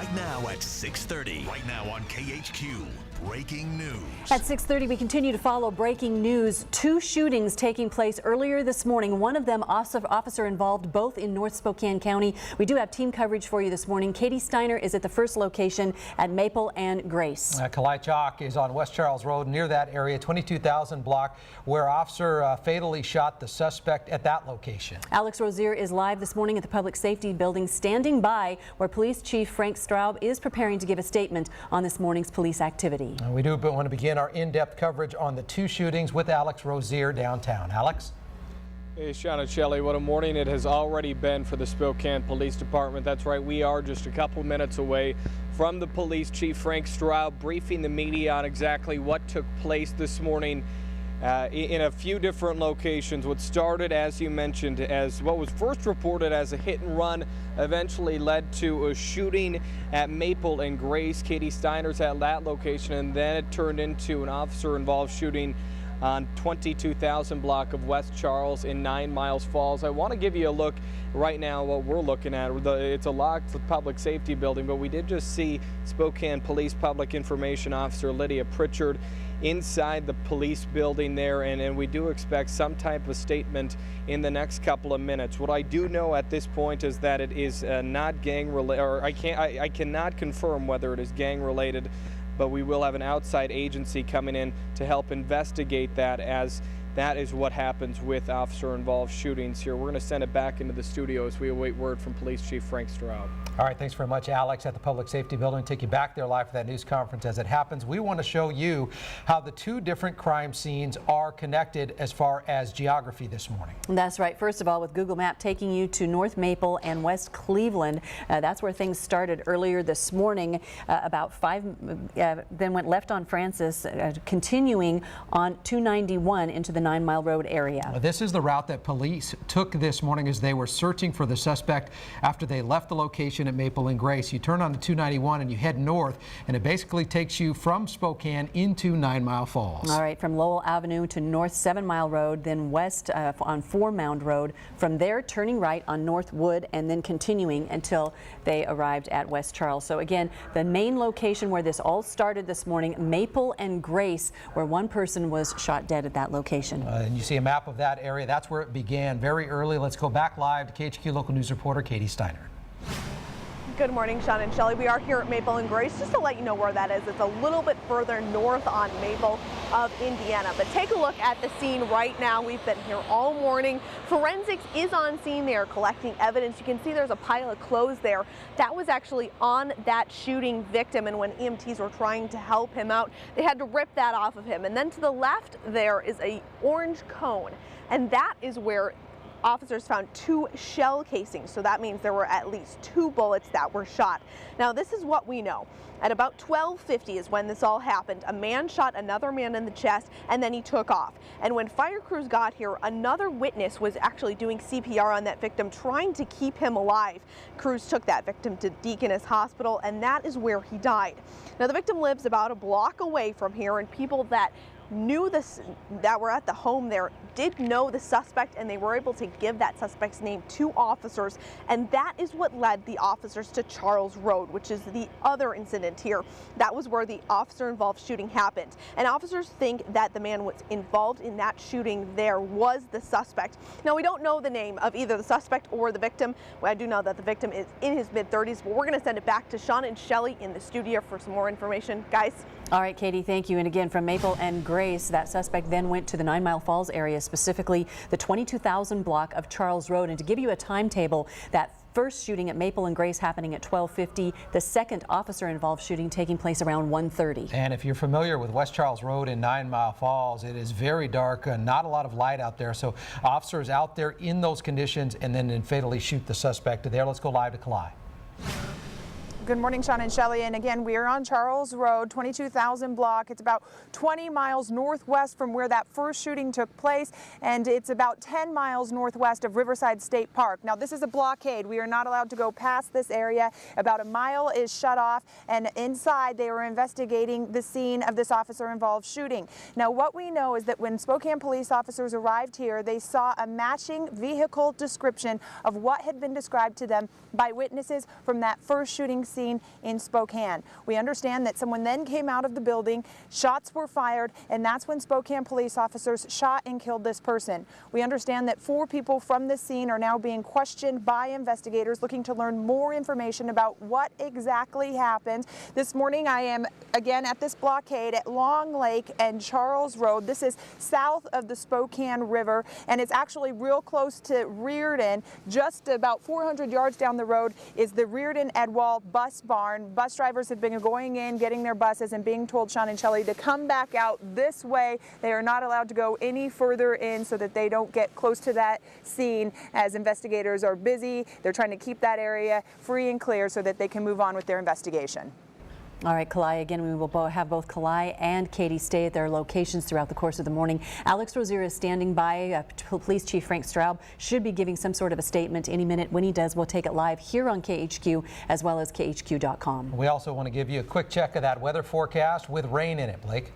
right now at 6:30. Right now on KHQ, breaking news. At 6:30, we continue to follow breaking news. 2 shootings taking place earlier this morning. One of them officer involved, both in North Spokane County. We do have team coverage for you this morning. Katie Steiner is at the first location at Maple and Grace. Kalai Chalk is on West Charles Road near that area, 22,000 block, where officer fatally shot the suspect at that location. Alex Rozier is live this morning at the Public Safety Building, standing by where Police Chief Frank Straub is preparing to give a statement on this morning's police activity. We do want to begin our in-depth coverage on the 2 shootings with Alex Rozier downtown. Alex? Hey, Sean and Shelley, what a morning it has already been for the Spokane Police Department. That's right, we are just a couple minutes away from the Police Chief Frank Straub briefing the media on exactly what took place this morning in a few different locations. What started, as you mentioned, as what was first reported as a hit and run eventually led to a shooting at Maple and Grace. Katie Steiner's at that location, and then it turned into an officer-involved shooting on 22,000 block of West Charles in 9 Miles Falls. I want to give you a look right now what we're looking at. It's a locked public safety building, but we did just see Spokane Police Public Information Officer Lydia Pritchard inside the police building there, and we do expect some type of statement in the next couple of minutes. What I do know at this point is that it is not gang related, or I cannot confirm whether it is gang related, but we will have an outside agency coming in to help investigate that, as that is what happens with officer-involved shootings here. We're going to send it back into the studio as we await word from Police Chief Frank Straub. All right, thanks very much, Alex, at the Public Safety Building. Take you back there live for that news conference. As it happens, we want to show you how the 2 different crime scenes are connected as far as geography this morning. That's right. First of all, with Google Map taking you to North Maple and West Cleveland. That's where things started earlier this morning. About 5, then went left on Francis, continuing on 291 into the 9 Mile Road area. This is the route that police took this morning as they were searching for the suspect after they left the location at Maple and Grace. You turn on the 291 and you head north, and it basically takes you from Spokane into 9 Mile Falls. All right, from Lowell Avenue to North 7 Mile Road, then west on 4 Mound Road. From there, turning right on North Wood, and then continuing until they arrived at West Charles. So again, the main location where this all started this morning, Maple and Grace, where one person was shot dead at that location. And you see a map of that area. That's where it began very early. Let's go back live to KHQ local news reporter Katie Steiner. Good morning, Sean and Shelley. We are here at Maple and Grace. Just to let you know where that is, it's a little bit further north on Maple of Indiana. But take a look at the scene right now. We've been here all morning. Forensics is on scene. They are collecting evidence. You can see there's a pile of clothes there. That was actually on that shooting victim, and when EMTs were trying to help him out, they had to rip that off of him. And then to the left there is a orange cone, and that is where officers found 2 shell casings, so that means there were at least 2 bullets that were shot. Now, this is what we know. At about 12:50 is when this all happened. A man shot another man in the chest, and then he took off. And when fire crews got here, another witness was actually doing CPR on that victim, trying to keep him alive. Crews took that victim to Deaconess Hospital, and that is where he died. Now, the victim lives about a block away from here, and people that knew this, that were at the home there, did know the suspect, and they were able to give that suspect's name to officers, and that is what led the officers to Charles Road, which is the other incident here. That was where the officer-involved shooting happened, and officers think that the man was involved in that shooting there was the suspect. Now, we don't know the name of either the suspect or the victim. Well, I do know that the victim is in his mid-30s, but we're going to send it back to Sean and Shelley in the studio for some more information. Guys? All right, Katie, thank you. And again, from Maple and Grace, that suspect then went to the 9 Mile Falls area, specifically the 22,000 block of Charles Road. And to give you a timetable, that first shooting at Maple and Grace happening at 12:50, the second officer-involved shooting taking place around 1:30. And if you're familiar with West Charles Road in 9 Mile Falls, it is very dark, not a lot of light out there. So officers out there in those conditions and then fatally shoot the suspect there. Let's go live to Kalai. Good morning, Sean and Shelley. And again, we are on Charles Road, 22,000 block. It's about 20 miles northwest from where that first shooting took place, and it's about 10 miles northwest of Riverside State Park. Now, this is a blockade. We are not allowed to go past this area. About a mile is shut off, and inside they were investigating the scene of this officer-involved shooting. Now, what we know is that when Spokane police officers arrived here, they saw a matching vehicle description of what had been described to them by witnesses from that first shooting scene in Spokane. We understand that someone then came out of the building, shots were fired, and that's when Spokane police officers shot and killed this person. We understand that 4 people from the scene are now being questioned by investigators looking to learn more information about what exactly happened. This morning I am again at this blockade at Long Lake and Charles Road. This is south of the Spokane River, and it's actually real close to Reardon. Just about 400 yards down the road is the Reardon Edwall bus barn. Bus drivers have been going in, getting their buses, and being told, Sean and Shelley, to come back out this way. They are not allowed to go any further in so that they don't get close to that scene, as investigators are busy. They're trying to keep that area free and clear so that they can move on with their investigation. All right, Kalai, again, we will have both Kalai and Katie stay at their locations throughout the course of the morning. Alex Rozier is standing by. Police Chief Frank Straub should be giving some sort of a statement any minute. When he does, we'll take it live here on KHQ as well as KHQ.com. We also want to give you a quick check of that weather forecast with rain in it, Blake.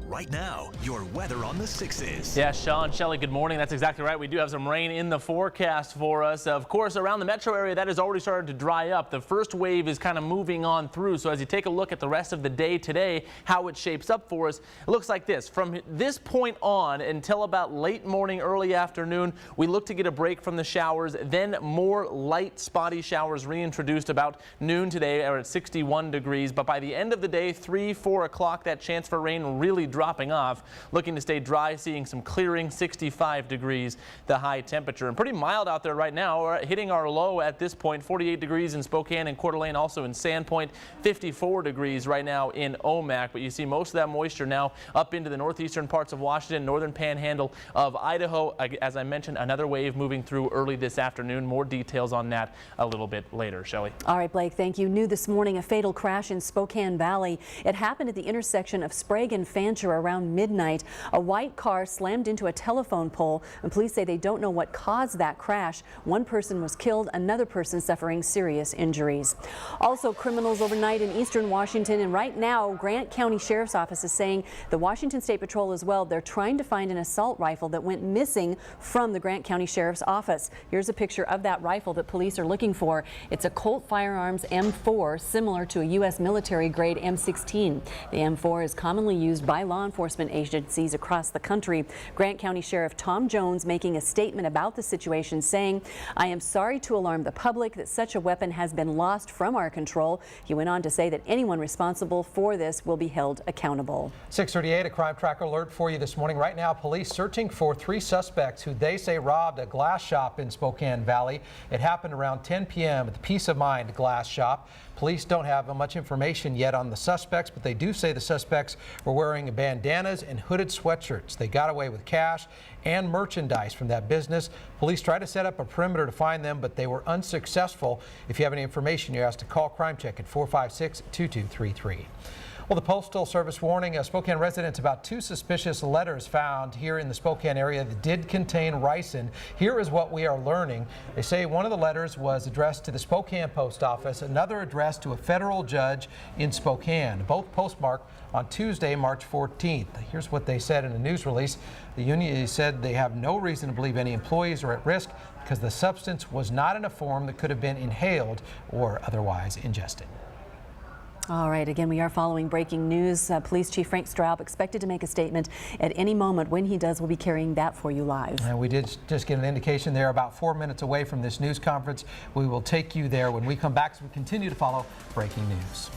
Right now, your weather on the 6s. Yeah, Sean, Shelley, good morning. That's exactly right. We do have some rain in the forecast for us. Of course, around the metro area, that has already started to dry up. The first wave is kind of moving on through. So as you take a look at the rest of the day today, how it shapes up for us, it looks like this. From this point on until about late morning, early afternoon, we look to get a break from the showers. Then more light, spotty showers reintroduced about noon today at 61 degrees. But by the end of the day, 3, 4 o'clock, that chance for rain really dropping off. Looking to stay dry, seeing some clearing, 65 degrees the high temperature, and pretty mild out there right now. We're hitting our low at this point, 48 degrees in Spokane and Coeur d'Alene, also in Sandpoint, 54 degrees right now in Omak. But you see most of that moisture now up into the northeastern parts of Washington, northern panhandle of Idaho. As I mentioned, another wave moving through early this afternoon. More details on that a little bit later. Shelley. All right, Blake, thank you. New this morning, a fatal crash in Spokane Valley. It happened at the intersection of Sprague and Fancher around midnight. A white car slammed into a telephone pole, and police say they don't know what caused that crash. One person was killed, another person suffering serious injuries. Also, criminals overnight in eastern Washington, and right now Grant County Sheriff's Office is saying the Washington State Patrol as well. They're trying to find an assault rifle that went missing from the Grant County Sheriff's Office. Here's a picture of that rifle that police are looking for. It's a Colt Firearms M4, similar to a U.S. military grade M16. The M4 is commonly used by law enforcement agencies across the country. Grant County Sheriff Tom Jones making a statement about the situation, saying, "I am sorry to alarm the public that such a weapon has been lost from our control." He went on to say that anyone responsible for this will be held accountable. 6:38, a crime tracker alert for you this morning. Right now, police searching for 3 suspects who they say robbed a glass shop in Spokane Valley. It happened around 10 p.m. at the Peace of Mind glass shop. Police don't have much information yet on the suspects, but they do say the suspects were wearing bandanas and hooded sweatshirts. They got away with cash and merchandise from that business. Police tried to set up a perimeter to find them, but they were unsuccessful. If you have any information, you're asked to call Crime Check at 456-2233. Well, the Postal Service warning Spokane residents about 2 suspicious letters found here in the Spokane area that did contain ricin. Here is what we are learning. They say one of the letters was addressed to the Spokane Post Office, another addressed to a federal judge in Spokane. Both postmarked on Tuesday, March 14th. Here's what they said in a news release. The union said they have no reason to believe any employees are at risk because the substance was not in a form that could have been inhaled or otherwise ingested. All right, again, we are following breaking news. Police Chief Frank Straub expected to make a statement at any moment. When he does, we'll be carrying that for you live. And we did just get an indication there about 4 minutes away from this news conference. We will take you there when we come back as we continue to follow breaking news.